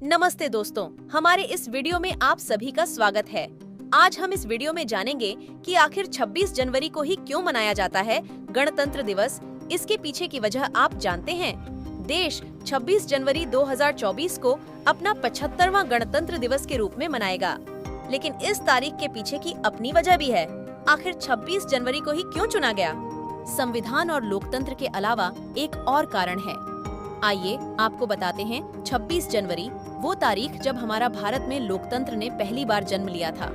नमस्ते दोस्तों, हमारे इस वीडियो में आप सभी का स्वागत है। आज हम इस वीडियो में जानेंगे कि आखिर 26 जनवरी को ही क्यों मनाया जाता है गणतंत्र दिवस। इसके पीछे की वजह आप जानते हैं। देश 26 जनवरी 2024 को अपना 75वां गणतंत्र दिवस के रूप में मनाएगा, लेकिन इस तारीख के पीछे की अपनी वजह भी है। आखिर 26 जनवरी को ही क्यों चुना गया? संविधान और लोकतंत्र के अलावा एक और कारण है। आइए आपको बताते हैं। 26 जनवरी वो तारीख जब हमारा भारत में लोकतंत्र ने पहली बार जन्म लिया था,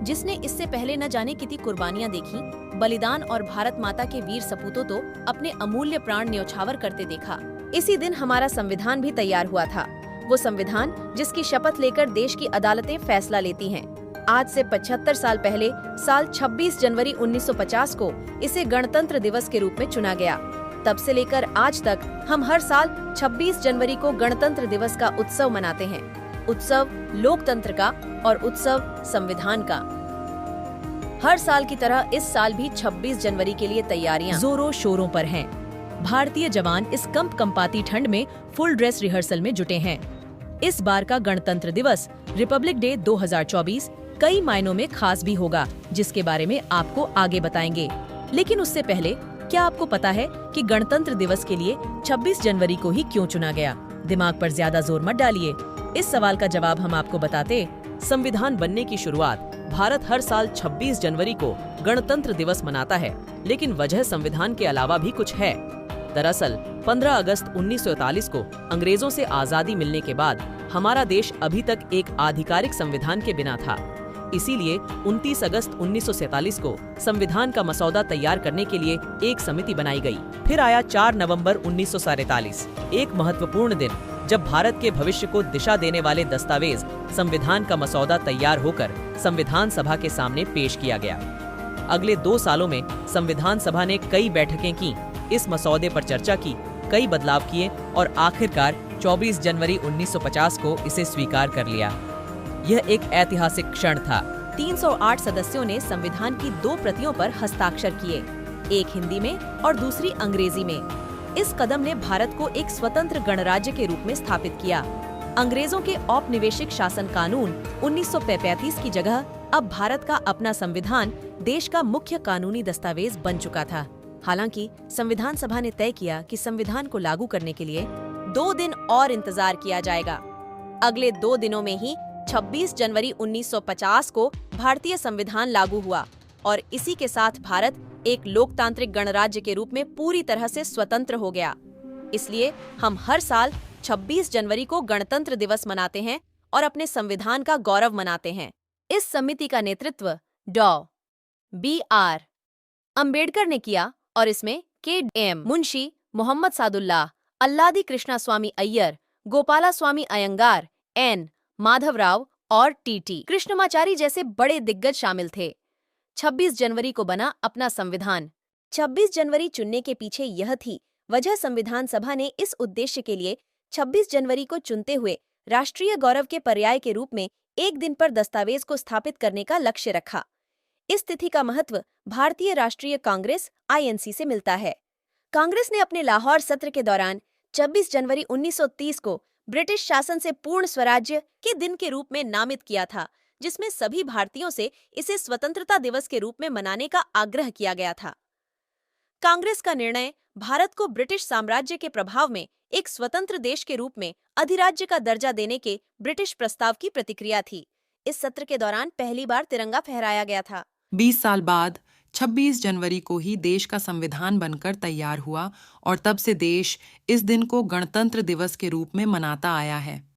जिसने इससे पहले न जाने कितनी कुर्बानियां देखी, बलिदान और भारत माता के वीर सपूतों तो अपने अमूल्य प्राण न्यौछावर करते देखा। इसी दिन हमारा संविधान भी तैयार हुआ था, वो संविधान जिसकी शपथ लेकर देश की अदालतें फैसला लेती हैं। आज से 75 साल पहले साल 26 जनवरी 1950 को इसे गणतंत्र दिवस के रूप में चुना गया। तब से लेकर आज तक हम हर साल 26 जनवरी को गणतंत्र दिवस का उत्सव मनाते हैं। उत्सव लोकतंत्र का और उत्सव संविधान का। हर साल की तरह इस साल भी 26 जनवरी के लिए तैयारियां जोरों शोरों पर हैं। भारतीय जवान इस कंपकंपाती ठंड में फुल ड्रेस रिहर्सल में जुटे हैं। इस बार का गणतंत्र दिवस रिपब्लिक डे 2024 कई मायनों में खास भी होगा, जिसके बारे में आपको आगे बताएंगे। लेकिन उससे पहले क्या आपको पता है कि गणतंत्र दिवस के लिए 26 जनवरी को ही क्यों चुना गया? दिमाग पर ज्यादा जोर मत डालिए, इस सवाल का जवाब हम आपको बताते। संविधान बनने की शुरुआत भारत हर साल 26 जनवरी को गणतंत्र दिवस मनाता है, लेकिन वजह संविधान के अलावा भी कुछ है। दरअसल 15 अगस्त 1947 को अंग्रेजों से आजादी मिलने के बाद हमारा देश अभी तक एक आधिकारिक संविधान के बिना था। इसीलिए 29 अगस्त 1947 को संविधान का मसौदा तैयार करने के लिए एक समिति बनाई गई। फिर आया 4 नवंबर 1947, एक महत्वपूर्ण दिन जब भारत के भविष्य को दिशा देने वाले दस्तावेज संविधान का मसौदा तैयार होकर संविधान सभा के सामने पेश किया गया। अगले 2 सालों में संविधान सभा ने कई बैठकें की, इस मसौदे पर चर्चा की, कई बदलाव किए और आखिरकार 24 जनवरी 1950 को इसे स्वीकार कर लिया। यह एक ऐतिहासिक क्षण था। 308 सदस्यों ने संविधान की 2 प्रतियों पर हस्ताक्षर किए, एक हिंदी में और दूसरी अंग्रेजी में। इस कदम ने भारत को एक स्वतंत्र गणराज्य के रूप में स्थापित किया। अंग्रेजों के औपनिवेशिक शासन कानून 1935 की जगह अब भारत का अपना संविधान देश का मुख्य कानूनी दस्तावेज बन चुका था। हालांकि संविधान सभा ने तय किया कि संविधान को लागू करने के लिए 2 दिन और इंतजार किया जाएगा। अगले 2 दिनों में ही 26 जनवरी 1950 को भारतीय संविधान लागू हुआ और इसी के साथ भारत एक लोकतांत्रिक गणराज्य के रूप में पूरी तरह से स्वतंत्र हो गया। इसलिए हम हर साल 26 जनवरी को गणतंत्र दिवस मनाते हैं और अपने संविधान का गौरव मनाते हैं। इस समिति का नेतृत्व डॉ. B.R. अम्बेडकर ने किया और इसमें K.M. मुंशी, मोहम्मद सादुल्लाह, अल्लादी कृष्णा स्वामी अय्यर, गोपाला स्वामी अयंगार, N. माधवराव और T.T. कृष्णमाचारी जैसे बड़े दिग्गज शामिल थे। 26 जनवरी को बना अपना संविधान। 26 जनवरी चुनने के पीछे यह थी वजह, संविधान सभा ने इस उद्देश्य के लिए 26 जनवरी को चुनते हुए राष्ट्रीय गौरव के पर्याय के रूप में एक दिन पर दस्तावेज को स्थापित करने का लक्ष्य रखा। इस तिथि का महत्व भारतीय राष्ट्रीय कांग्रेस INC से मिलता है। कांग्रेस ने अपने लाहौर सत्र के दौरान 26 जनवरी 1930 को ब्रिटिश शासन से पूर्ण स्वराज्य के दिन के रूप में नामित किया था, जिसमें सभी भारतीयों से इसे स्वतंत्रता दिवस के रूप में मनाने का आग्रह किया गया था। कांग्रेस का निर्णय भारत को ब्रिटिश साम्राज्य के प्रभाव में एक स्वतंत्र देश के रूप में अधिराज्य का दर्जा देने के ब्रिटिश प्रस्ताव की प्रतिक्रिया थी। इस सत्र के दौरान पहली बार तिरंगा फहराया गया था। 20 साल बाद 26 जनवरी को ही देश का संविधान बनकर तैयार हुआ और तब से देश इस दिन को गणतंत्र दिवस के रूप में मनाता आया है।